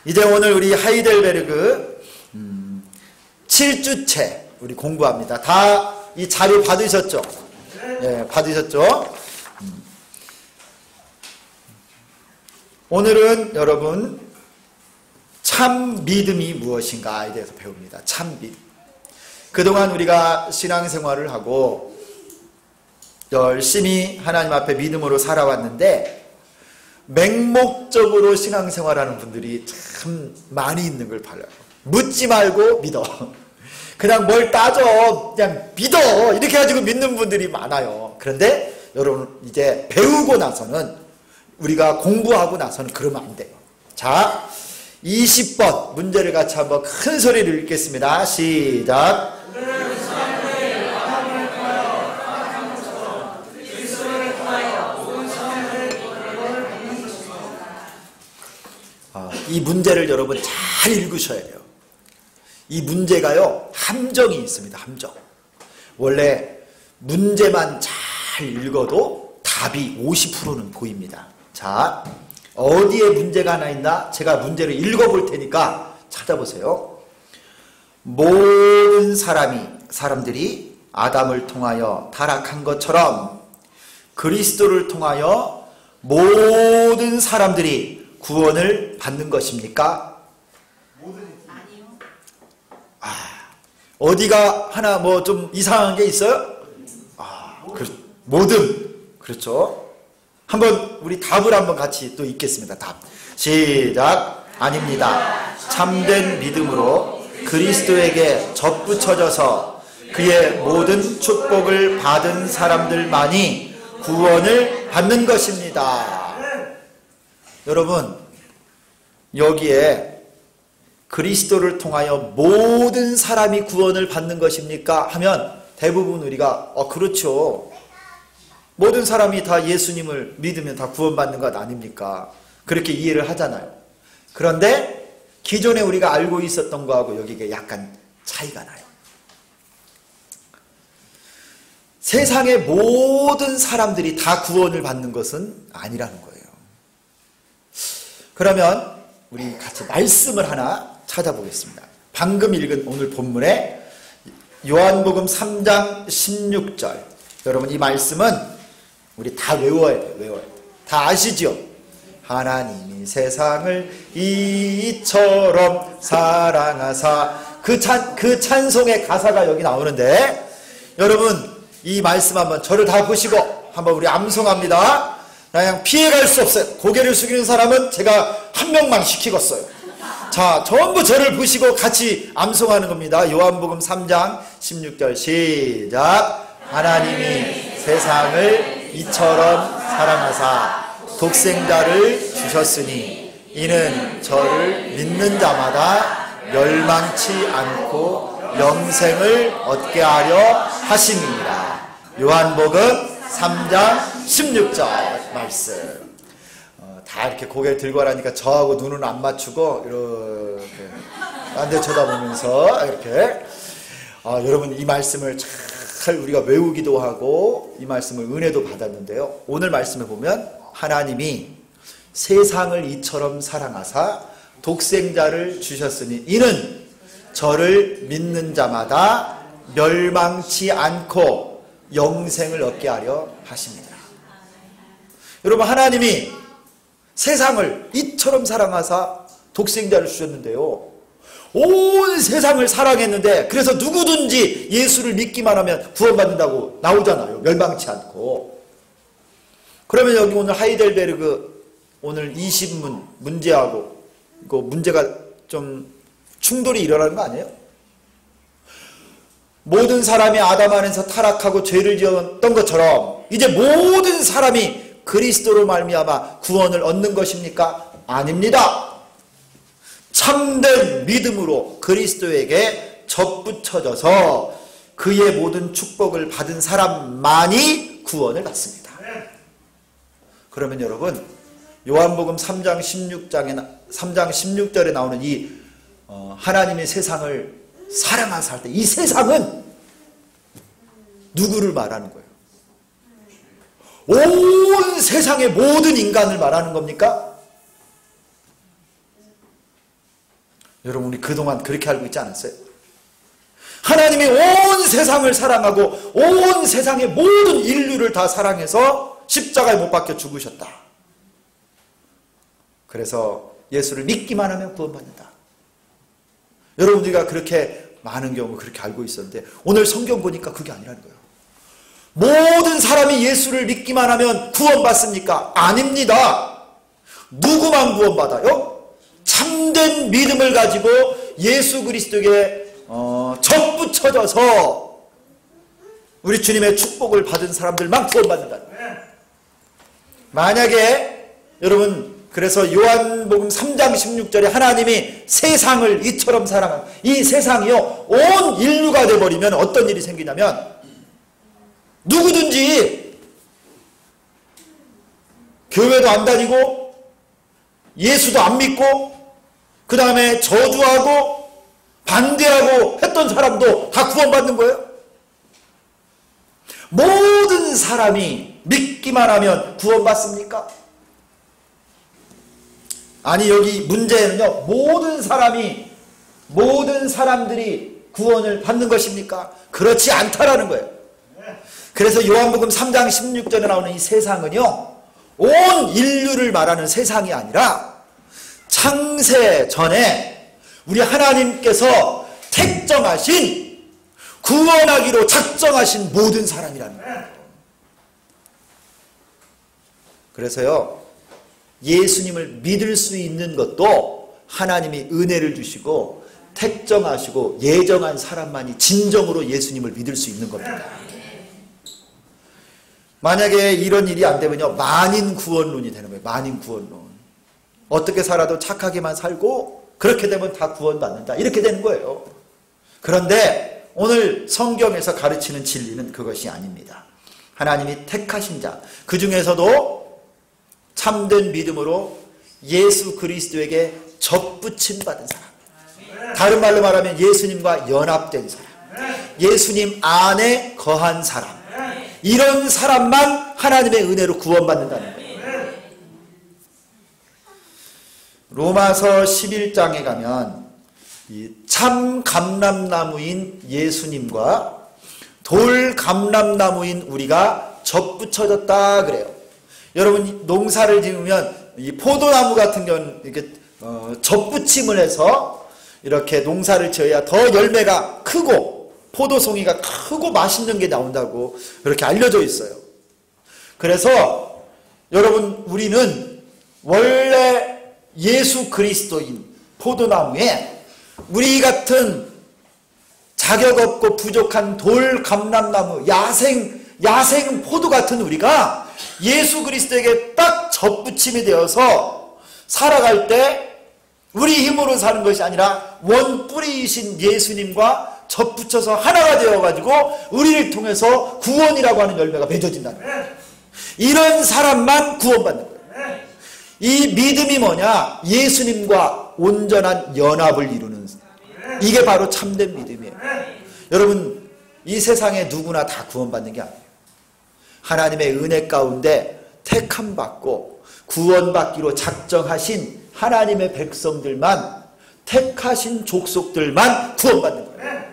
이제 오늘 우리 하이델베르그 7주째 우리 공부합니다. 다 이 자료 받으셨죠? 네, 받으셨죠? 오늘은 여러분 참 믿음이 무엇인가에 대해서 배웁니다. 참 믿음. 그동안 우리가 신앙생활을 하고 열심히 하나님 앞에 믿음으로 살아왔는데 맹목적으로 신앙생활하는 분들이 참 많이 있는 걸 봐요. 묻지 말고 믿어. 그냥 뭘 따져. 그냥 믿어. 이렇게 해가지고 믿는 분들이 많아요. 그런데 여러분 이제 배우고 나서는 우리가 공부하고 나서는 그러면 안 돼요. 자, 20번 문제를 같이 한번 큰 소리를 읽겠습니다. 시작. 이 문제를 여러분 잘 읽으셔야 돼요. 이 문제가요 함정이 있습니다. 함정. 원래 문제만 잘 읽어도 답이 50%는 보입니다. 자, 어디에 문제가 하나 있나? 제가 문제를 읽어볼 테니까 찾아보세요. 모든 사람들이 아담을 통하여 타락한 것처럼 그리스도를 통하여 모든 사람들이 구원을 받는 것입니까? 어디가 하나 뭐 좀 이상한 게 있어요? 모든. 그렇죠. 한번 우리 답을 한번 같이 또 읽겠습니다. 답. 시작. 아닙니다. 참된 믿음으로 그리스도에게 접붙여져서 그의 모든 축복을 받은 사람들만이 구원을 받는 것입니다. 여러분, 여기에 그리스도를 통하여 모든 사람이 구원을 받는 것입니까? 하면 대부분 우리가 그렇죠. 모든 사람이 다 예수님을 믿으면 다 구원받는 것 아닙니까? 그렇게 이해를 하잖아요. 그런데 기존에 우리가 알고 있었던 거하고 여기가 약간 차이가 나요. 세상의 모든 사람들이 다 구원을 받는 것은 아니라는 거예요. 그러면 우리 같이 말씀을 하나 찾아보겠습니다. 방금 읽은 오늘 본문에 요한복음 3장 16절. 여러분 이 말씀은 우리 다 외워야 돼요. 외워야 돼요. 다 아시죠? 하나님이 세상을 이처럼 사랑하사. 그 찬송의 가사가 여기 나오는데 여러분 이 말씀 한번 저를 다 보시고 한번 우리 암송합니다. 그냥 피해갈 수 없어요. 고개를 숙이는 사람은 제가 한 명만 시키겠어요. 자, 전부 저를 보시고 같이 암송하는 겁니다. 요한복음 3장 16절 시작. 하나님이 세상을 이처럼 사랑하사 독생자를 주셨으니 이는 저를 믿는 자마다 멸망치 않고 영생을 얻게 하려 하심이니라. 요한복음 3장 16절 말씀. 다 이렇게 고개를 들고 하라니까 저하고 눈은 안 맞추고 이렇게 딴 데 쳐다보면서 이렇게 여러분 이 말씀을 잘 우리가 외우기도 하고 이 말씀을 은혜도 받았는데요. 오늘 말씀에 보면 하나님이 세상을 이처럼 사랑하사 독생자를 주셨으니 이는 저를 믿는 자마다 멸망치 않고 영생을 얻게 하려 하십니다. 여러분 하나님이 세상을 이처럼 사랑하사 독생자를 주셨는데요. 온 세상을 사랑했는데 그래서 누구든지 예수를 믿기만 하면 구원받는다고 나오잖아요. 멸망치 않고. 그러면 여기 오늘 하이델베르그 오늘 20문 문제하고 이거 문제가 좀 충돌이 일어나는 거 아니에요? 모든 사람이 아담 안에서 타락하고 죄를 지었던 것처럼 이제 모든 사람이 그리스도로 말미암아 구원을 얻는 것입니까? 아닙니다. 참된 믿음으로 그리스도에게 접붙여져서 그의 모든 축복을 받은 사람만이 구원을 받습니다. 그러면 여러분 요한복음 3장 16절에 나오는 이 하나님의 세상을 사랑하사 할 때 이 세상은 누구를 말하는 거예요? 온 세상의 모든 인간을 말하는 겁니까? 여러분, 우리 그동안 그렇게 알고 있지 않았어요? 하나님이 온 세상을 사랑하고 온 세상의 모든 인류를 다 사랑해서 십자가에 못 박혀 죽으셨다. 그래서 예수를 믿기만 하면 구원받는다. 여러분, 우리가 그렇게 많은 경우 그렇게 알고 있었는데 오늘 성경 보니까 그게 아니라는 거예요. 모든 사람이 예수를 믿기만 하면 구원받습니까? 아닙니다. 누구만 구원받아요? 참된 믿음을 가지고 예수 그리스도에게 접붙여져서 우리 주님의 축복을 받은 사람들만 구원받는다. 만약에 여러분, 그래서 요한복음 3장 16절에 하나님이 세상을 이처럼 사랑한 이 세상이요 온 인류가 되어버리면 어떤 일이 생기냐면 누구든지 교회도 안 다니고 예수도 안 믿고 그 다음에 저주하고 반대하고 했던 사람도 다 구원받는 거예요. 모든 사람이 믿기만 하면 구원받습니까? 아니, 여기 문제는요, 모든 사람들이 구원을 받는 것입니까? 그렇지 않다라는 거예요. 그래서 요한복음 3장 16절에 나오는 이 세상은요, 온 인류를 말하는 세상이 아니라 창세 전에 우리 하나님께서 택정하신, 구원하기로 작정하신 모든 사람이라는 거예요. 그래서요, 예수님을 믿을 수 있는 것도 하나님이 은혜를 주시고 택정하시고 예정한 사람만이 진정으로 예수님을 믿을 수 있는 겁니다. 만약에 이런 일이 안 되면요, 만인 구원론이 되는 거예요. 만인 구원론. 어떻게 살아도 착하게만 살고 그렇게 되면 다 구원받는다, 이렇게 되는 거예요. 그런데 오늘 성경에서 가르치는 진리는 그것이 아닙니다. 하나님이 택하신 자, 그 중에서도 참된 믿음으로 예수 그리스도에게 접붙임 받은 사람, 다른 말로 말하면 예수님과 연합된 사람, 예수님 안에 거한 사람, 이런 사람만 하나님의 은혜로 구원받는다는 거예요. 로마서 11장에 가면 이 참 감람나무인 예수님과 돌 감람나무인 우리가 접붙여졌다 그래요. 여러분, 농사를 지으면 이 포도나무 같은 경우는 이렇게 접붙임을 해서 이렇게 농사를 지어야 더 열매가 크고 포도송이가 크고 맛있는 게 나온다고 그렇게 알려져 있어요. 그래서 여러분, 우리는 원래 예수 그리스도인 포도나무에 우리 같은 자격 없고 부족한 돌 감람나무, 야생 포도 같은 우리가 예수 그리스도에게 딱 접붙임이 되어서 살아갈 때 우리 힘으로 사는 것이 아니라 원뿌리이신 예수님과 접붙여서 하나가 되어가지고 우리를 통해서 구원이라고 하는 열매가 맺어진다는 거예요. 이런 사람만 구원받는 거예요. 이 믿음이 뭐냐? 예수님과 온전한 연합을 이루는, 이게 바로 참된 믿음이에요. 여러분, 이 세상에 누구나 다 구원받는 게 아니에요. 하나님의 은혜 가운데 택함받고 구원받기로 작정하신 하나님의 백성들만, 택하신 족속들만 구원받는 거예요.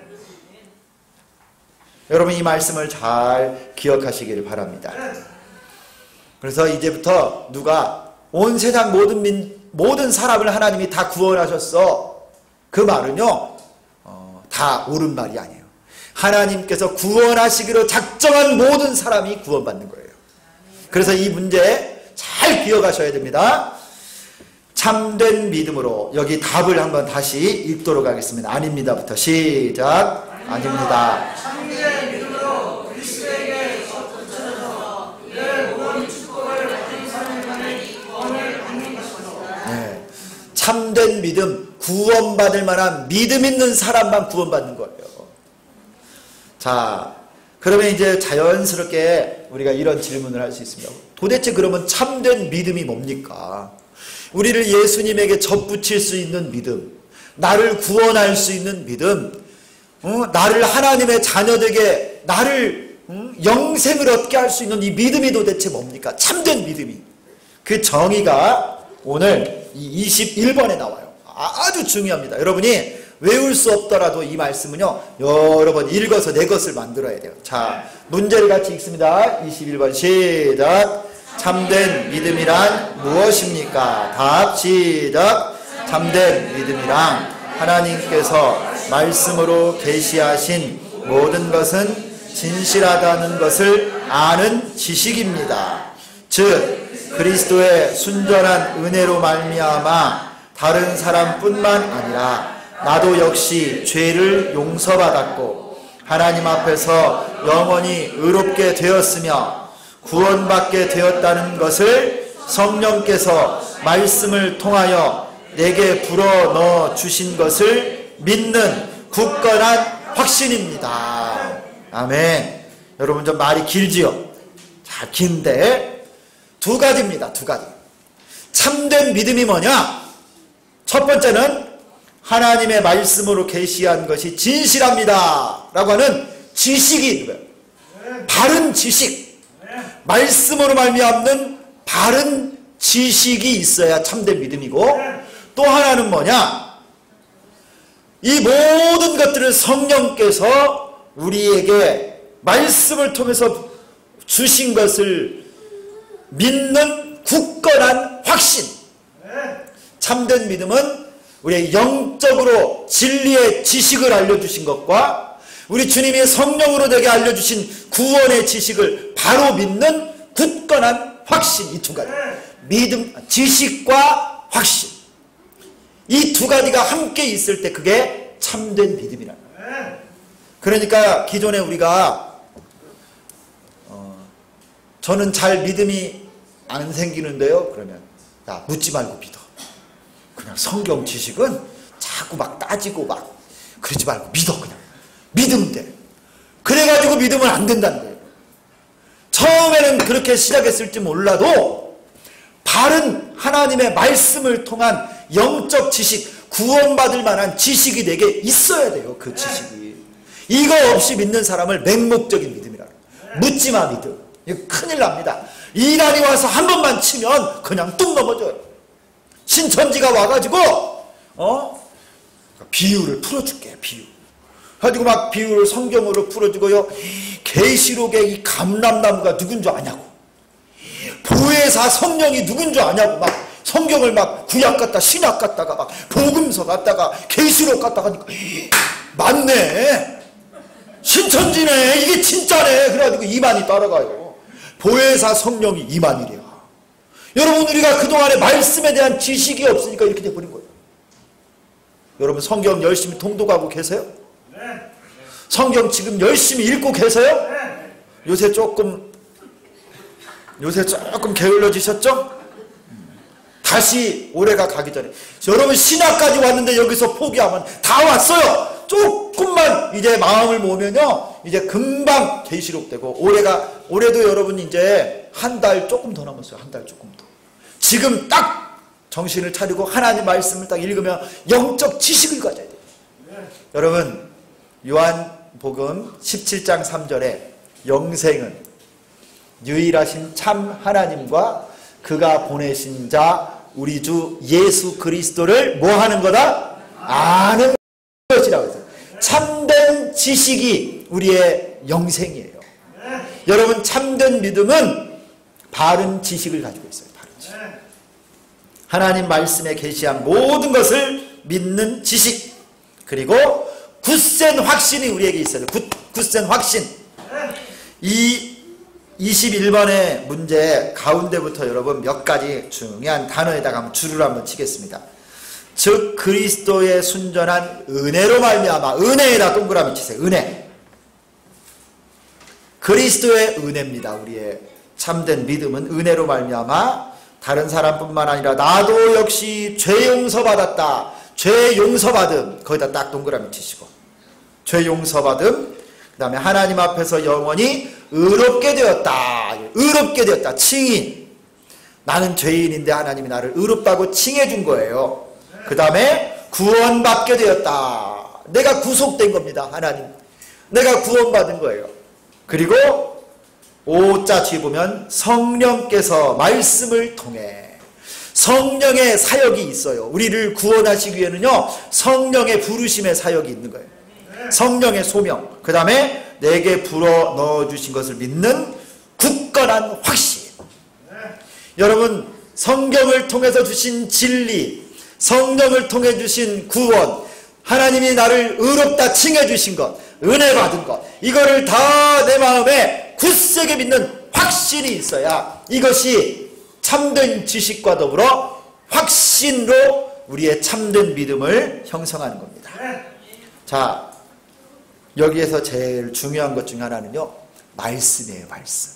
여러분, 이 말씀을 잘 기억하시기를 바랍니다. 그래서 이제부터 누가 온 세상 모든 사람을 하나님이 다 구원하셨어, 그 말은요 다 옳은 말이 아니에요. 하나님께서 구원하시기로 작정한 모든 사람이 구원받는 거예요. 그래서 이 문제 잘 기억하셔야 됩니다. 참된 믿음으로, 여기 답을 한번 다시 읽도록 하겠습니다. 아닙니다부터 시작. 아닙니다. 참된 믿음으로 그리스도에게 접붙여져서 이를 모든 축복을 받은 사람만이 구원을 받는 것입니다. 네. 참된 믿음, 구원받을 만한 믿음 있는 사람만 구원받는 거예요. 자, 그러면 이제 자연스럽게 우리가 이런 질문을 할 수 있습니다. 도대체 그러면 참된 믿음이 뭡니까? 우리를 예수님에게 접붙일 수 있는 믿음, 나를 구원할 수 있는 믿음, 나를 하나님의 자녀되게, 나를 영생을 얻게 할 수 있는 이 믿음이 도대체 뭡니까? 참된 믿음이. 그 정의가 오늘 이 21번에 나와요. 아주 중요합니다. 여러분이 외울 수 없더라도 이 말씀은요, 여러 번 읽어서 내 것을 만들어야 돼요. 자, 문제를 같이 읽습니다. 21번 시작. 참된 믿음이란 무엇입니까? 답 시작. 참된 믿음이란 하나님께서 말씀으로 계시하신 모든 것은 진실하다는 것을 아는 지식입니다. 즉 그리스도의 순전한 은혜로 말미암아 다른 사람뿐만 아니라 나도 역시 죄를 용서받았고 하나님 앞에서 영원히 의롭게 되었으며 구원받게 되었다는 것을 성령께서 말씀을 통하여 내게 불어넣어 주신 것을 믿는 굳건한 확신입니다. 아멘. 여러분 좀 말이 길지요? 자, 긴데 두 가지입니다. 두 가지. 참된 믿음이 뭐냐? 첫 번째는 하나님의 말씀으로 계시한 것이 진실합니다 라고 하는 지식이 있는 거예요. 바른 지식, 말씀으로 말미암는 바른 지식이 있어야 참된 믿음이고, 또 하나는 뭐냐? 이 모든 것들을 성령께서 우리에게 말씀을 통해서 주신 것을 믿는 굳건한 확신. 참된 믿음은 우리의 영적으로 진리의 지식을 알려주신 것과 우리 주님이 성령으로 내게 알려주신 구원의 지식을 바로 믿는 굳건한 확신. 이 두 가지. 믿음, 지식과 확신. 이 두 가지가 함께 있을 때 그게 참된 믿음이라는 거예요. 그러니까 기존에 우리가 저는 잘 믿음이 안 생기는데요. 그러면 야, 묻지 말고 믿어. 그냥 성경 지식은 자꾸 막 따지고 막 그러지 말고 믿어. 그냥 믿으면 돼. 그래가지고 믿으면 안 된다는 거예요. 처음에는 그렇게 시작했을지 몰라도 바른 하나님의 말씀을 통한 영적 지식, 구원받을 만한 지식이 내게 있어야 돼요. 그 지식이. 이거 없이 믿는 사람을 맹목적인 믿음이라. 묻지마 믿음. 이거 큰일 납니다. 이란이 와서 한 번만 치면 그냥 뚝 넘어져요. 신천지가 와가지고 비유를 풀어줄게. 비유. 가지고 막 비유를 성경으로 풀어주고요. 계시록의 이 감람나무가 누군 줄 아냐고. 보혜사 성령이 누군 줄 아냐고. 막 성경을 막 구약 갖다 신약 갖다가 막 복음서 갖다가 계시록 갖다가 하니까 맞네. 신천지네. 이게 진짜네. 그래가지고 이만이 따라가요. 보혜사 성령이 이만이래요. 여러분 우리가 그동안에 말씀에 대한 지식이 없으니까 이렇게 돼버린 거예요. 여러분 성경 열심히 통독하고 계세요? 성경 지금 열심히 읽고 계세요? 요새 조금 게을러지셨죠? 다시 올해가 가기 전에 여러분 신학까지 왔는데 여기서 포기하면 다 왔어요. 조금만 이제 마음을 모으면요 이제 금방 계시록 되고 올해도 여러분 이제 한 달 조금 더 남았어요. 한 달 조금 더. 지금 딱 정신을 차리고 하나님 말씀을 딱 읽으면 영적 지식을 가져야 돼요. 여러분 요한복음 17장 3절에 영생은 유일하신 참 하나님과 그가 보내신 자 우리 주 예수 그리스도를 뭐 하는 거다? 아는 것이라고 했어요. 참된 지식이 우리의 영생이에요. 여러분 참된 믿음은 바른 지식을 가지고 있어요. 바른 지식. 하나님 말씀에 계시한 모든 것을 믿는 지식, 그리고 굳센 확신이 우리에게 있어요. 굳센 확신. 이 21번의 문제 가운데부터 여러분 몇 가지 중요한 단어에다가 한번 줄을 한번 치겠습니다. 즉 그리스도의 순전한 은혜로 말미암아. 은혜에다 동그라미 치세요. 은혜. 그리스도의 은혜입니다. 우리의 참된 믿음은 은혜로 말미암아 다른 사람뿐만 아니라 나도 역시 죄 용서받았다. 죄 용서받음. 거기다 딱 동그라미 치시고 죄 용서받음. 그 다음에 하나님 앞에서 영원히 의롭게 되었다. 의롭게 되었다. 칭인. 나는 죄인인데 하나님이 나를 의롭다고 칭해준 거예요. 그 다음에 구원받게 되었다. 내가 구속된 겁니다. 하나님. 내가 구원받은 거예요. 그리고 5자 뒤에 보면 성령께서 말씀을 통해 성령의 사역이 있어요. 우리를 구원하시기 위해는요, 성령의 부르심의 사역이 있는 거예요. 성령의 소명. 그 다음에 내게 불어 넣어주신 것을 믿는 굳건한 확신. 여러분, 성경을 통해서 주신 진리, 성령을 통해 주신 구원, 하나님이 나를 의롭다 칭해 주신 것, 은혜 받은 것, 이거를 다 내 마음에 굳세게 믿는 확신이 있어야 이것이 참된 지식과 더불어 확신으로 우리의 참된 믿음을 형성하는 겁니다. 자, 여기에서 제일 중요한 것 중 하나는요, 말씀이에요. 말씀.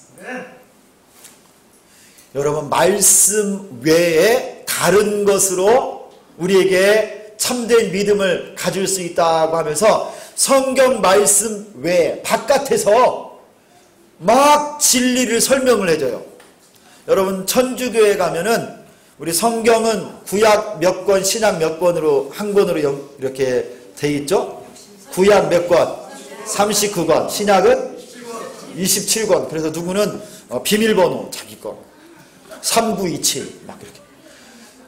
여러분, 말씀 외에 다른 것으로 우리에게 참된 믿음을 가질 수 있다고 하면서 성경 말씀 외에 바깥에서 막 진리를 설명을 해줘요. 여러분, 천주교에 가면은 우리 성경은 구약 몇 권, 신약 몇 권으로 한 권으로 이렇게 돼 있죠. 구약 몇 권? 39권. 신약은 27권. 그래서 누구는 비밀번호 자기 거 3927 막 이렇게.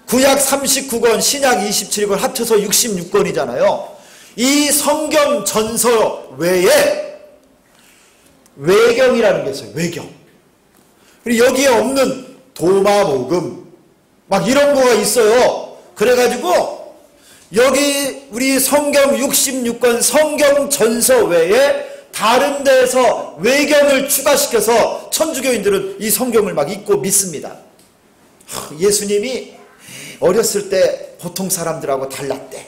구약 39권, 신약 27권 합쳐서 66권이잖아요. 이 성경 전서 외에 외경이라는 게 있어요. 외경. 그리고 여기에 없는 도마복음 막 이런 거가 있어요. 그래가지고 여기 우리 성경 66권 성경 전서 외에 다른 데서 외경을 추가시켜서 천주교인들은 이 성경을 막 읽고 믿습니다. 예수님이 어렸을 때 보통 사람들하고 달랐대.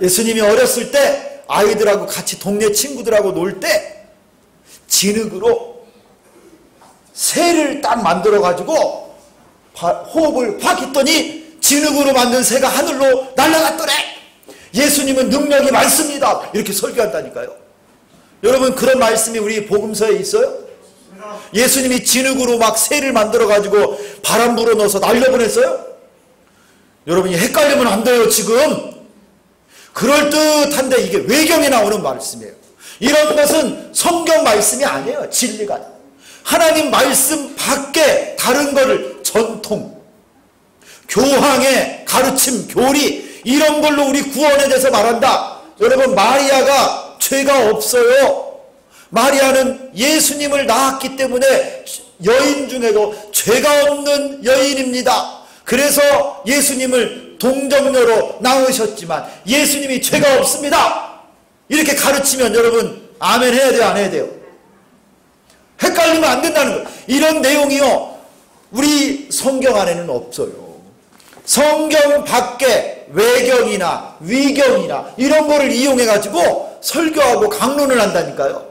예수님이 어렸을 때 아이들하고 같이 동네 친구들하고 놀 때 진흙으로 새를 딱 만들어가지고 호흡을 확 했더니 진흙으로 만든 새가 하늘로 날아갔더래. 예수님은 능력이 많습니다. 이렇게 설교한다니까요. 여러분, 그런 말씀이 우리 복음서에 있어요? 예수님이 진흙으로 막 새를 만들어가지고 바람 불어넣어서 날려보냈어요? 여러분이 헷갈리면 안 돼요. 지금 그럴듯한데 이게 외경에 나오는 말씀이에요. 이런 것은 성경 말씀이 아니에요. 진리가 하나님 말씀 밖에 다른 거를 전통, 교황의 가르침, 교리 이런 걸로 우리 구원에 대해서 말한다. 여러분, 마리아가 죄가 없어요. 마리아는 예수님을 낳았기 때문에 여인 중에도 죄가 없는 여인입니다. 그래서 예수님을 동정녀로 낳으셨지만 예수님이 죄가 없습니다. 이렇게 가르치면 여러분 아멘 해야 돼요? 안 해야 돼요? 헷갈리면 안 된다는 거예요. 이런 내용이요, 우리 성경 안에는 없어요. 성경 밖에 외경이나 위경이나 이런 거를 이용해 가지고 설교하고 강론을 한다니까요.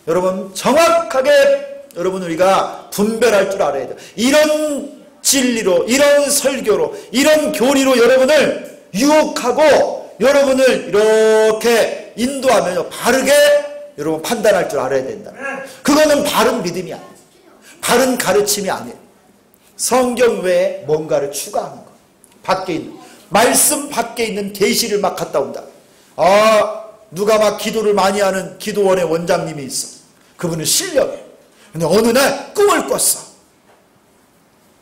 여러분, 정확하게 여러분 우리가 분별할 줄 알아야 돼요. 이런 진리로, 이런 설교로, 이런 교리로 여러분을 유혹하고 여러분을 이렇게 인도하면 바르게 여러분 판단할 줄 알아야 된다. 그거는 바른 믿음이 아니에요. 바른 가르침이 아니에요. 성경 외에 뭔가를 추가하는 거. 밖에 있는 말씀 밖에 있는 계시를 막 갖다 온다. 누가 막 기도를 많이 하는 기도원의 원장님이 있어. 그분은 신령해. 근데 어느 날 꿈을 꿨어.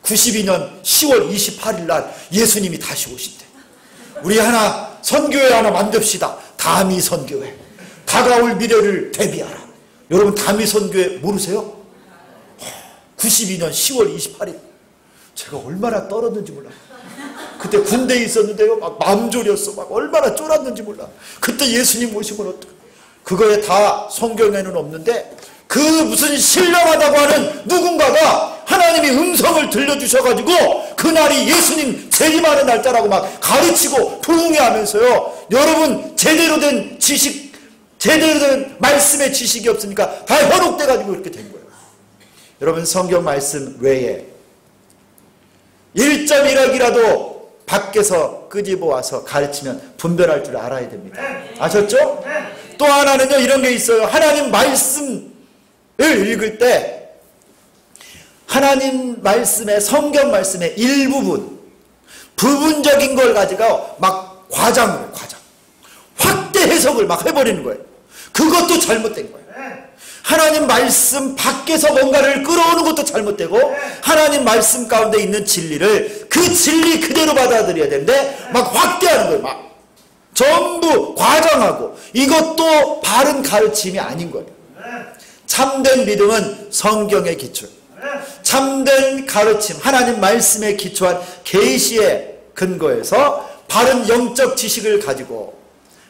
92년 10월 28일 날 예수님이 다시 오신대. 우리 하나 선교회 하나 만듭시다. 다미 선교회. 다가올 미래를 대비하라. 여러분, 다미 선교회 모르세요? 92년 10월 28일. 제가 얼마나 떨었는지 몰라. 그때 군대에 있었는데요, 막 마음 졸였어. 막 얼마나 쫄았는지 몰라. 그때 예수님 모시면 어떡해. 그거에 다 성경에는 없는데 그 무슨 신령하다고 하는 누군가가 하나님이 음성을 들려주셔가지고 그날이 예수님 재림하는 날짜라고 막 가르치고 부흥회 하면서요. 여러분, 제대로 된 지식, 제대로 된 말씀의 지식이 없으니까 다 현혹돼가지고 이렇게 된 거예요. 여러분, 성경 말씀 외에 1.1억이라도 밖에서 끄집어 와서 가르치면 분별할 줄 알아야 됩니다. 아셨죠? 또 하나는요, 이런 게 있어요. 하나님 말씀을 읽을 때 하나님 말씀의, 성경 말씀의 일부분, 부분적인 걸 가지고 막 확대 해석을 막 해버리는 거예요. 그것도 잘못된 거예요. 하나님 말씀 밖에서 뭔가를 끌어오는 것도 잘못되고 하나님 말씀 가운데 있는 진리를 그 진리 그대로 받아들여야 되는데 막 확대하는 거예요. 막 전부 과장하고 이것도 바른 가르침이 아닌 거예요. 참된 믿음은 성경의 기초, 참된 가르침, 하나님 말씀에 기초한 계시의 근거에서 바른 영적 지식을 가지고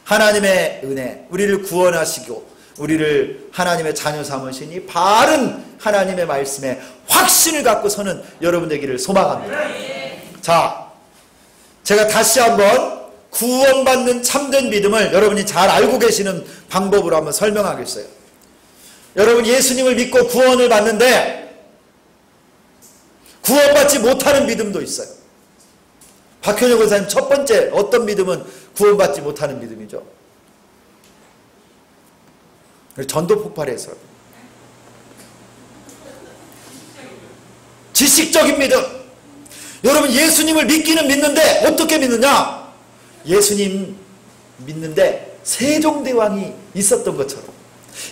하나님의 은혜, 우리를 구원하시고 우리를 하나님의 자녀 삼으시니 바른 하나님의 말씀에 확신을 갖고 서는 여러분 되기를 소망합니다. 자, 제가 다시 한번 구원받는 참된 믿음을 여러분이 잘 알고 계시는 방법으로 한번 설명하겠어요. 여러분 예수님을 믿고 구원을 받는데 구원받지 못하는 믿음도 있어요. 박현영 권사님 첫 번째 어떤 믿음은 구원받지 못하는 믿음이죠? 전도 폭발해서 지식적인 믿음. 여러분 예수님을 믿기는 믿는데 어떻게 믿느냐? 예수님 믿는데 세종대왕이 있었던 것처럼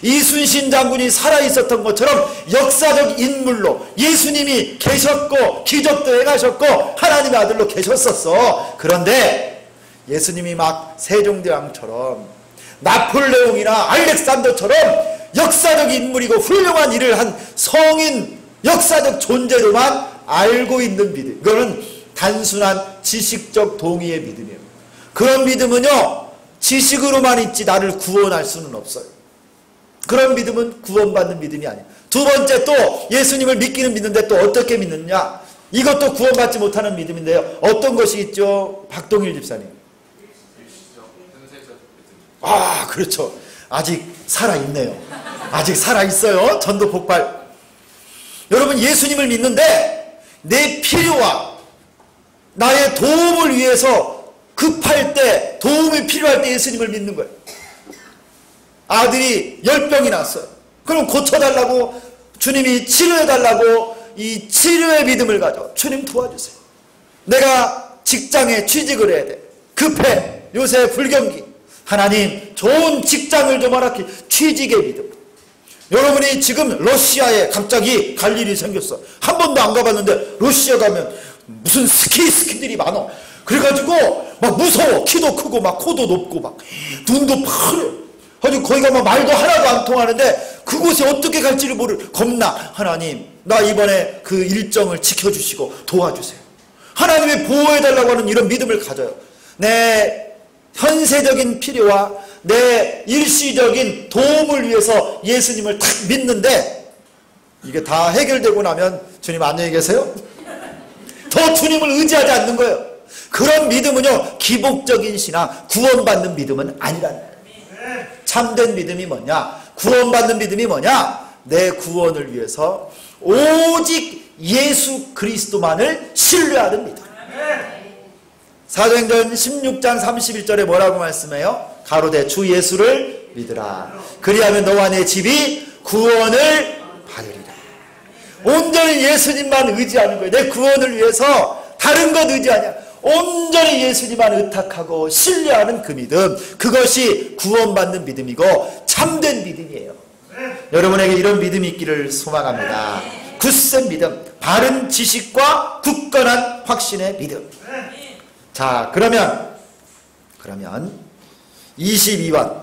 이순신 장군이 살아있었던 것처럼 역사적 인물로 예수님이 계셨고 기적도 행하셨고 하나님의 아들로 계셨었어. 그런데 예수님이 막 세종대왕처럼 나폴레옹이나 알렉산더처럼 역사적 인물이고 훌륭한 일을 한 성인 역사적 존재로만 알고 있는 믿음, 이거는 단순한 지식적 동의의 믿음이에요. 그런 믿음은요 지식으로만 있지 나를 구원할 수는 없어요. 그런 믿음은 구원받는 믿음이 아니에요. 두 번째 또 예수님을 믿기는 믿는데 또 어떻게 믿느냐, 이것도 구원받지 못하는 믿음인데요. 어떤 것이 있죠? 박동일 집사님. 아 그렇죠. 아직 살아있네요. 아직 살아있어요. 전도 폭발. 여러분 예수님을 믿는데 내 필요와 나의 도움을 위해서 급할 때 도움이 필요할 때 예수님을 믿는 거예요. 아들이 열병이 났어요. 그럼 고쳐달라고 주님이 치료해달라고 이 치료의 믿음을 가져 주님 도와주세요. 내가 직장에 취직을 해야 돼. 급해. 요새 불경기. 하나님 좋은 직장을 좀 허락해. 취직의 믿음. 여러분이 지금 러시아에 갑자기 갈 일이 생겼어. 한 번도 안 가봤는데 러시아 가면 무슨 스키들이 많어. 그래가지고 막 무서워. 키도 크고 막 코도 높고 막 눈도 파래. 아주 거기 가면 말도 하나도 안 통하는데 그곳에 어떻게 갈지를 모르. 겁나. 하나님 나 이번에 그 일정을 지켜주시고 도와주세요. 하나님의 보호해달라고 하는 이런 믿음을 가져요. 내 현세적인 필요와 내 일시적인 도움을 위해서 예수님을 딱 믿는데 이게 다 해결되고 나면 주님 안녕히 계세요? 더 주님을 의지하지 않는 거예요. 그런 믿음은요 기복적인 신앙, 구원받는 믿음은 아니라는 거예요. 참된 믿음이 뭐냐? 구원받는 믿음이 뭐냐? 내 구원을 위해서 오직 예수 그리스도만을 신뢰하는 믿음. 사도행전 16장 31절에 뭐라고 말씀해요? 가로되 주 예수를 믿으라. 그리하면 너와 내 집이 구원을 받으리라. 온전히 예수님만 의지하는 거예요. 내 구원을 위해서 다른 것 의지하냐. 온전히 예수님만 의탁하고 신뢰하는 그 믿음, 그것이 구원받는 믿음이고 참된 믿음이에요. 여러분에게 이런 믿음이 있기를 소망합니다. 굳센 믿음, 바른 지식과 굳건한 확신의 믿음. 자, 그러면 22번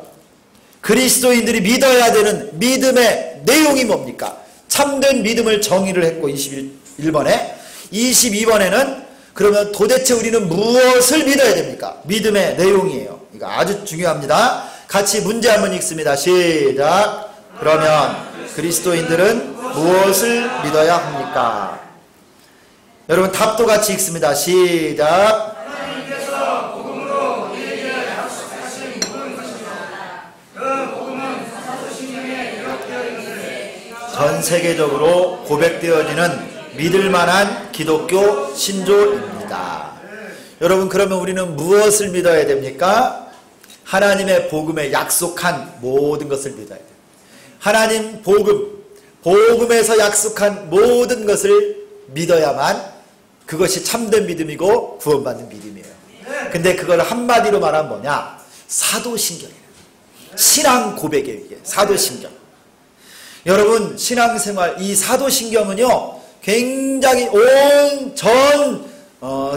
그리스도인들이 믿어야 되는 믿음의 내용이 뭡니까? 참된 믿음을 정의를 했고 21번에 22번에는 그러면 도대체 우리는 무엇을 믿어야 됩니까? 믿음의 내용이에요. 이거 아주 중요합니다. 같이 문제 한번 읽습니다. 시작. 그러면 그리스도인들은 무엇을 믿어야 합니까? 여러분 답도 같이 읽습니다. 시작. 하나님께서 복음으로 우리에게 약속하신 모든 것입니다. 그 복음은 사도신경에 기록되어 있는데 전 세계적으로 고백되어지는 믿을만한 기독교 신조입니다. 여러분 그러면 우리는 무엇을 믿어야 됩니까? 하나님의 복음에 약속한 모든 것을 믿어야 돼요. 하나님 복음에서 약속한 모든 것을 믿어야만 그것이 참된 믿음이고 구원받는 믿음이에요. 근데 그걸 한마디로 말하면 뭐냐? 사도신경이에요. 신앙 고백이에요. 이게 사도신경. 여러분 신앙생활 이 사도신경은요 굉장히 온 전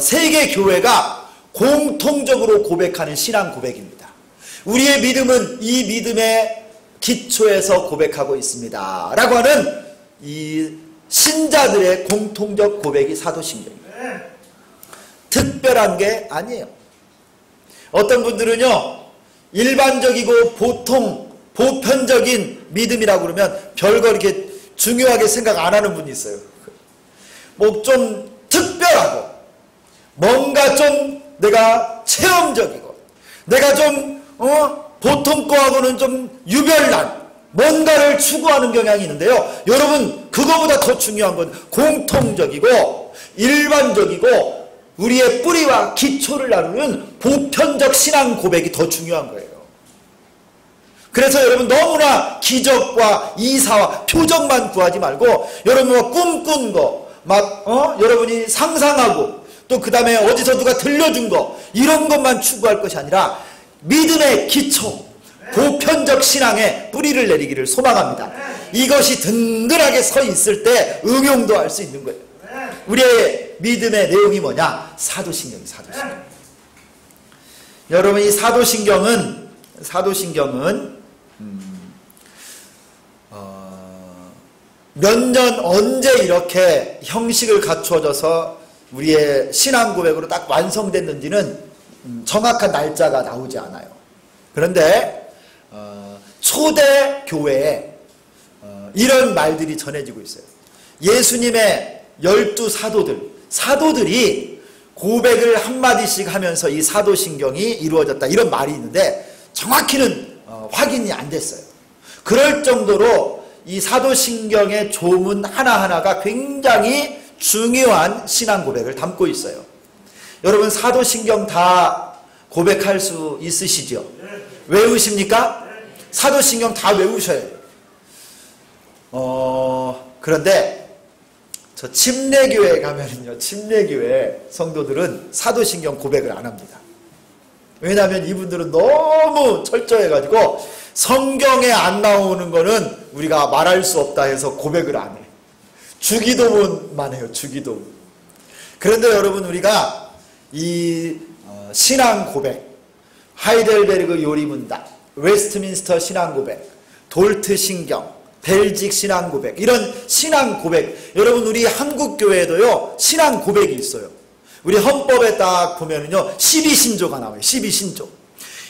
세계 교회가 공통적으로 고백하는 신앙 고백입니다. 우리의 믿음은 이 믿음의 기초에서 고백하고 있습니다 라고 하는 이 신자들의 공통적 고백이 사도신경입니다. 특별한 게 아니에요. 어떤 분들은요 일반적이고 보편적인 믿음이라고 그러면 별거 이렇게 중요하게 생각 안 하는 분이 있어요. 뭐 좀 특별하고 뭔가 좀 내가 체험적이고 내가 좀 보통 거하고는 좀 유별난 뭔가를 추구하는 경향이 있는데요. 여러분 그거보다 더 중요한 건 공통적이고 일반적이고 우리의 뿌리와 기초를 나누는 보편적 신앙 고백이 더 중요한 거예요. 그래서 여러분 너무나 기적과 이사와 표적만 구하지 말고 여러분 꿈꾼 거 여러분이 상상하고 또 그 다음에 어디서 누가 들려준 거 이런 것만 추구할 것이 아니라 믿음의 기초 보편적 신앙에 뿌리를 내리기를 소망합니다. 이것이 든든하게 서 있을 때 응용도 할 수 있는 거예요. 우리의 믿음의 내용이 뭐냐? 사도신경이 사도신경. 여러분 이 사도신경은 몇 년 언제 이렇게 형식을 갖추어져서 우리의 신앙 고백으로 딱 완성됐는지는 정확한 날짜가 나오지 않아요. 그런데 초대 교회에 이런 말들이 전해지고 있어요. 예수님의 12 사도들이 고백을 한마디씩 하면서 이 사도신경이 이루어졌다 이런 말이 있는데 정확히는 확인이 안 됐어요. 그럴 정도로 이 사도신경의 조문 하나하나가 굉장히 중요한 신앙 고백을 담고 있어요. 여러분 사도신경 다 고백할 수 있으시죠? 외우십니까? 사도신경 다 외우셔야 돼요. 그런데 저 침례교회에 가면은요, 침례교회 성도들은 사도신경 고백을 안 합니다. 왜냐하면 이분들은 너무 철저해가지고 성경에 안 나오는 거는 우리가 말할 수 없다 해서 고백을 안 해. 주기도문만 해요. 주기도문. 그런데 여러분 우리가 이 신앙 고백, 하이델베르그 요리문답, 웨스트민스터 신앙 고백, 돌트 신경, 벨직 신앙 고백 이런 신앙 고백 여러분 우리 한국 교회에도요 신앙 고백이 있어요. 우리 헌법에 딱 보면은요 12신조가 나와요. 12신조.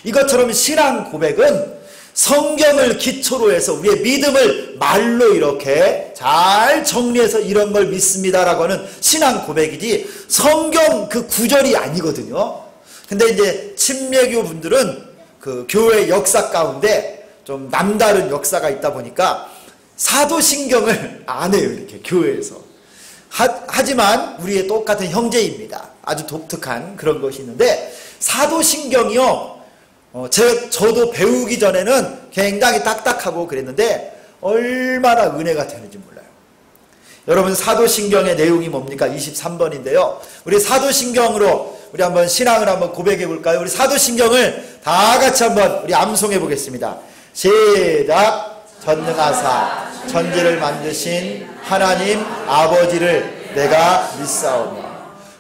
이것처럼 신앙 고백은 성경을 기초로 해서 우리의 믿음을 말로 이렇게 잘 정리해서 이런 걸 믿습니다라고 하는 신앙 고백이지 성경 그 구절이 아니거든요. 근데 이제 침례교 분들은 그 교회 역사 가운데 좀 남다른 역사가 있다 보니까 사도신경을 안 해요. 이렇게 교회에서. 하지만 우리의 똑같은 형제입니다. 아주 독특한 그런 것이 있는데 사도신경이요. 저도 배우기 전에는 굉장히 딱딱하고 그랬는데 얼마나 은혜가 되는지 몰라요. 여러분 사도신경의 내용이 뭡니까? 23번인데요. 우리 사도신경으로 우리 한번 신앙을 한번 고백해 볼까요? 우리 사도신경을 다 같이 한번 우리 암송해 보겠습니다. 시작. 전능하사 천지를 만드신 하나님 아버지를 내가 믿사오며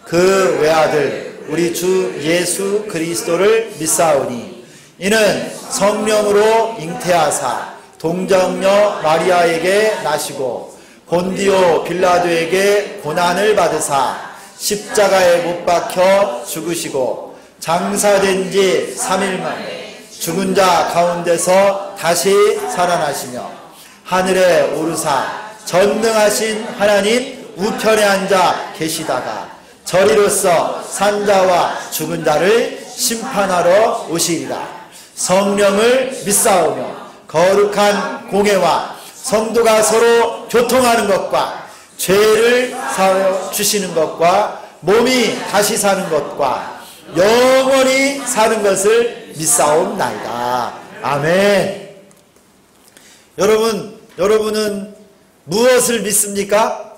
그 외아들 우리 주 예수 그리스도를 믿사오니 이는 성령으로 잉태하사 동정녀 마리아에게 나시고 본디오 빌라도에게 고난을 받으사 십자가에 못 박혀 죽으시고 장사된 지 3일 만에 죽은 자 가운데서 다시 살아나시며 하늘에 오르사 전능하신 하나님 우편에 앉아 계시다가 저리로서 산자와 죽은 자를 심판하러 오시리라. 성령을 믿사오며 거룩한 공회와 성도가 서로 교통하는 것과 죄를 사하여 주시는 것과 몸이 다시 사는 것과 영원히 사는 것을 믿사옵나이다. 아멘. 여러분은 무엇을 믿습니까?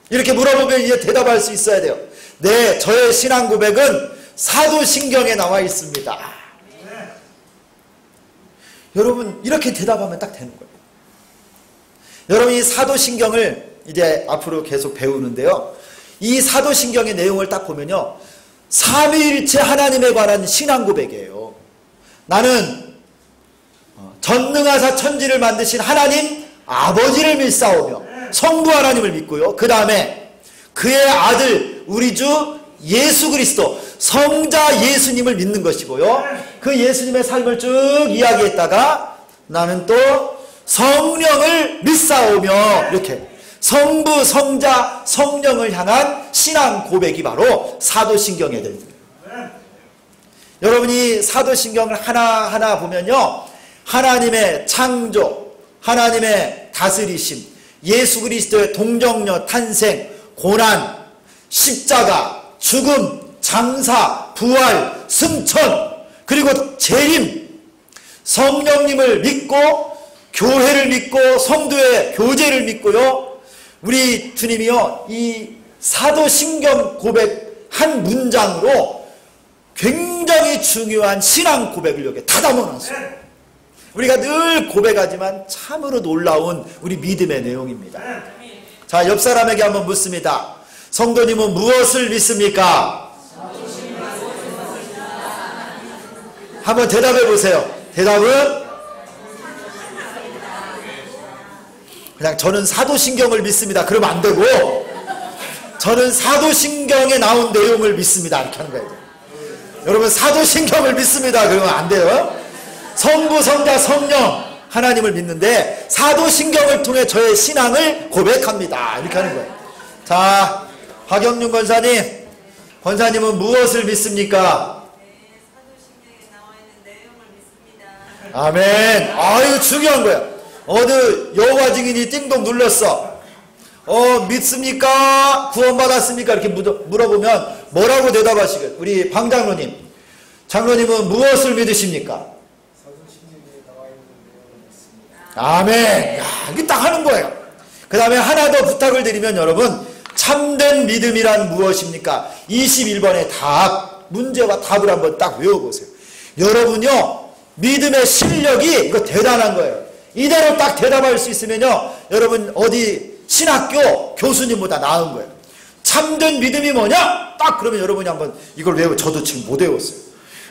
이렇게 물어보면 이제 대답할 수 있어야 돼요. 네, 저의 신앙 고백은 사도신경에 나와 있습니다. 여러분 이렇게 대답하면 딱 되는 거예요. 여러분이 사도신경을 이제 앞으로 계속 배우는데요. 이 사도신경의 내용을 딱 보면요. 삼위일체 하나님에 관한 신앙 고백이에요. 나는 전능하사 천지를 만드신 하나님 아버지를 믿사오며 성부 하나님을 믿고요. 그 다음에 그의 아들 우리 주 예수 그리스도 성자 예수님을 믿는 것이고요. 그 예수님의 삶을 쭉 이야기했다가 나는 또 성령을 믿사오며 이렇게 성부, 성자, 성령을 향한 신앙 고백이 바로 사도신경에 들립니다. 여러분이 사도신경을 하나하나 보면요. 하나님의 창조, 하나님의 다스리심, 예수 그리스도의 동정녀 탄생, 고난, 십자가, 죽음, 장사, 부활, 승천, 그리고 재림, 성령님을 믿고 교회를 믿고 성도의 교제를 믿고요. 우리 주님이요. 이 사도신경 고백 한 문장으로 굉장히 중요한 신앙 고백을 여기에 다 담아놨어요. 우리가 늘 고백하지만 참으로 놀라운 우리 믿음의 내용입니다. 자, 옆 사람에게 한번 묻습니다. 성도님은 무엇을 믿습니까? 한번 대답해 보세요. 대답은? 그냥 저는 사도신경을 믿습니다. 그러면 안 되고 저는 사도신경에 나온 내용을 믿습니다. 이렇게 하는 거예요. 여러분 사도신경을 믿습니다. 그러면 안 돼요. 성부, 성자, 성령 하나님을 믿는데 사도신경을 통해 저의 신앙을 고백합니다. 이렇게 하는 거예요. 자, 박영윤 권사님, 권사님은 무엇을 믿습니까? 사도신경에 나와 있는 내용을 믿습니다. 아멘. 이거 중요한 거야. 어느 여호와 증인이 띵동 눌렀어. 믿습니까? 구원받았습니까? 이렇게 물어보면 뭐라고 대답하시겠어요? 우리 방 장로님. 장로님은 무엇을 믿으십니까? 사도신경에 나와 있는 내용을 믿습니다. 아멘. 야, 이게 딱 하는 거예요. 그 다음에 하나 더 부탁을 드리면 여러분, 참된 믿음이란 무엇입니까? 21번의 답, 문제와 답을 한번 딱 외워보세요. 여러분요, 믿음의 실력이 이거 대단한 거예요. 이대로 딱 대답할 수 있으면요, 여러분 어디 신학교 교수님보다 나은 거예요. 참된 믿음이 뭐냐? 딱 그러면 여러분이 한번 이걸 외워. 저도 지금 못 외웠어요.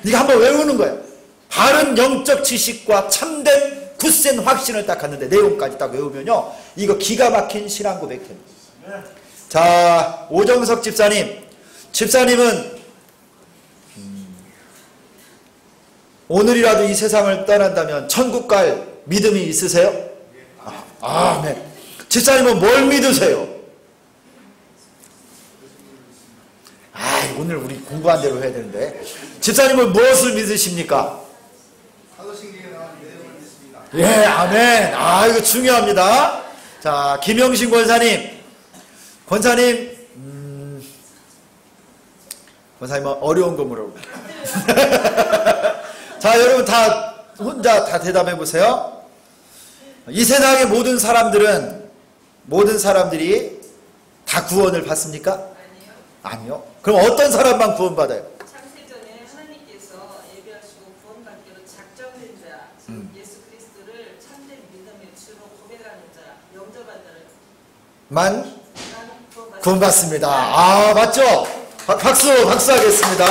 이거 한번 외우는 거예요. 바른 영적 지식과 참된 굳센 확신을 딱 갖는데 내용까지 딱 외우면요, 이거 기가 막힌 신앙 고백 됩니다. 자, 오정석 집사님. 집사님은 오늘이라도 이 세상을 떠난다면 천국 갈 믿음이 있으세요? 네. 집사님은 뭘 믿으세요? 오늘 우리 공부한 대로 해야 되는데. 집사님은 무엇을 믿으십니까? 사도신경에 나와 있는 내용을 믿습니다. 예, 아멘. 이거 중요합니다. 자, 김영신 권사님. 권사님, 권사님은 어려운 거 물어볼게요. 자, 여러분 다 혼자 다 대답해 보세요. 이 세상의 모든 사람들이 다 구원을 받습니까? 아니요. 그럼 어떤 사람만 구원받아요? 창세전에 하나님께서 예비하시고 구원받기로 작정된 자, 즉 예수 그리스도를 참된 믿음의 주로 고백하는 자, 영접한 자를 만 구원받습니다. 맞죠? 박수 하겠습니다.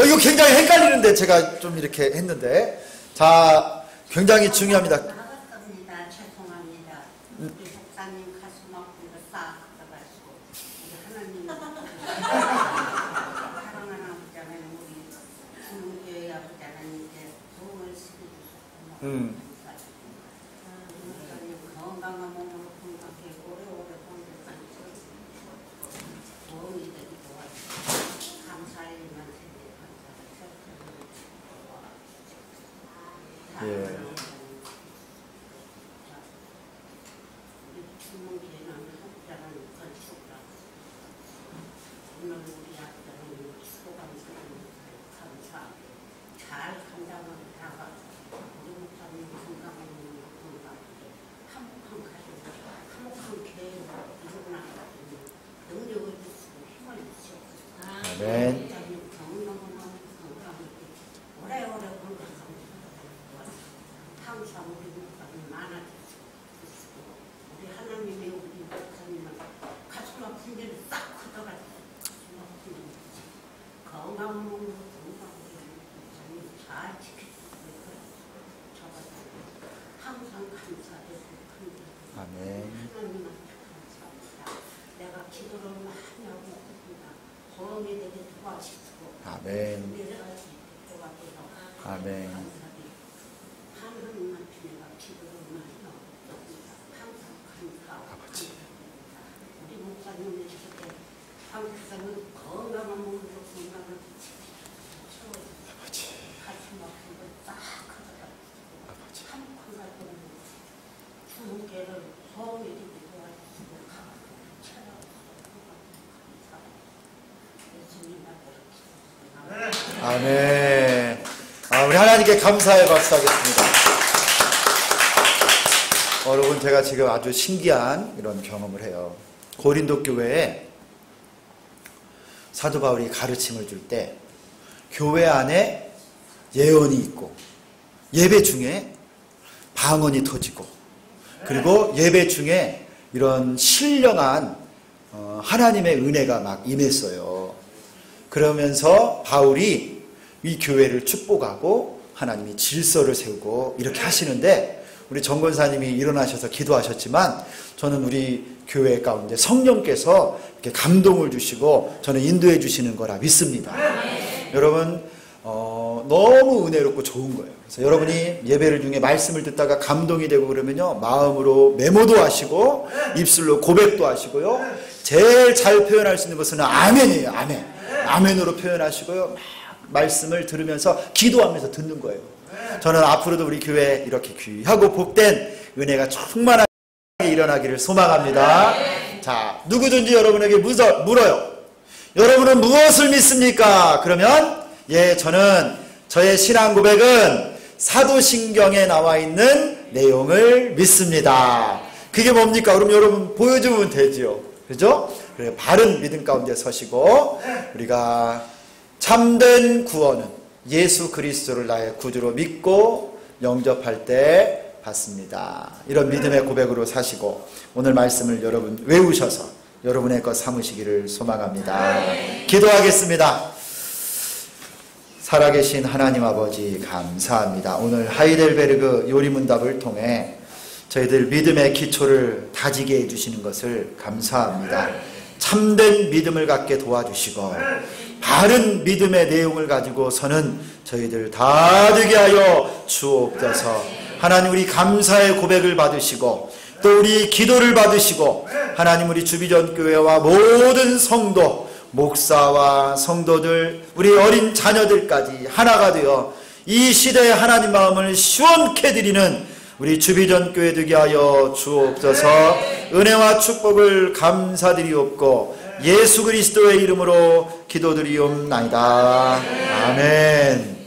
이거 굉장히 헷갈리는데 제가 좀 이렇게 했는데. 자, 굉장히 중요합니다. 나갔습니다. 죄송합니다. 우리 목사님 가슴 아프고 싹 가가지고 우리 하나님 사랑하는 아버지 하나님 우리 주님교회 아버지 하나님 이제 도움을 시켜주셨고 목사님 건강한 몸으로 건강하게 오래오래 건강한 도움이 되기 도와주시고 감사할 일만 생길 감사를 예. 아멘. 오래오래 건강하게 항상 우리 목사님 많아지시고 소화시키고 아멘. 내려가지 도와줘서 아멘. 하나님만 피내가 기도로만 항상 아버지. 우리 목사님이 주실 때 항상 건강한 몸으로 건강을 채워주고 아버지. 가슴 아픈 걸딱 하다가 아버지. 한 건강을 주께를 소원이 도와주시고 가고 채워주고 아멘. 우리 하나님께 감사의 박수 하겠습니다. 여러분, 제가 지금 아주 신기한 이런 경험을 해요. 고린도 교회에 사도 바울이 가르침을 줄 때 교회 안에 예언이 있고 예배 중에 방언이 터지고 그리고 예배 중에 이런 신령한 하나님의 은혜가 막 임했어요. 그러면서 바울이 이 교회를 축복하고 하나님이 질서를 세우고 이렇게 하시는데 우리 정권사님이 일어나셔서 기도하셨지만 저는 우리 교회 가운데 성령께서 이렇게 감동을 주시고 저는 인도해 주시는 거라 믿습니다. 여러분 너무 은혜롭고 좋은 거예요. 그래서 여러분이 예배를 중에 말씀을 듣다가 감동이 되고 그러면요 마음으로 메모도 하시고 입술로 고백도 하시고요 제일 잘 표현할 수 있는 것은 아멘이에요. 아멘. 아멘으로 표현하시고요 막 말씀을 들으면서 기도하면서 듣는 거예요. 저는 앞으로도 우리 교회에 이렇게 귀하고 복된 은혜가 충만하게 일어나기를 소망합니다. 자, 누구든지 여러분에게 물어요. 여러분은 무엇을 믿습니까? 그러면 저는 저의 신앙 고백은 사도신경에 나와 있는 내용을 믿습니다. 그게 뭡니까? 그럼 여러분 보여주면 되지요. 그죠? 그래, 바른 믿음 가운데 서시고 우리가 참된 구원은 예수 그리스도를 나의 구주로 믿고 영접할 때 받습니다. 이런 믿음의 고백으로 사시고 오늘 말씀을 여러분 외우셔서 여러분의 것 삼으시기를 소망합니다. 기도하겠습니다. 살아계신 하나님 아버지 감사합니다. 오늘 하이델베르그 요리문답을 통해 저희들 믿음의 기초를 다지게 해주시는 것을 감사합니다. 참된 믿음을 갖게 도와주시고 바른 믿음의 내용을 가지고서는 저희들 다 되게 하여 주옵소서. 하나님 우리 감사의 고백을 받으시고 또 우리 기도를 받으시고 하나님 우리 주비전교회와 모든 성도 목사와 성도들 우리 어린 자녀들까지 하나가 되어 이 시대의 하나님 마음을 시원케 드리는 우리 주비전교회 되게 하여 주옵소서. 은혜와 축복을 감사드리옵고 예수 그리스도의 이름으로 기도드리옵나이다. 아멘.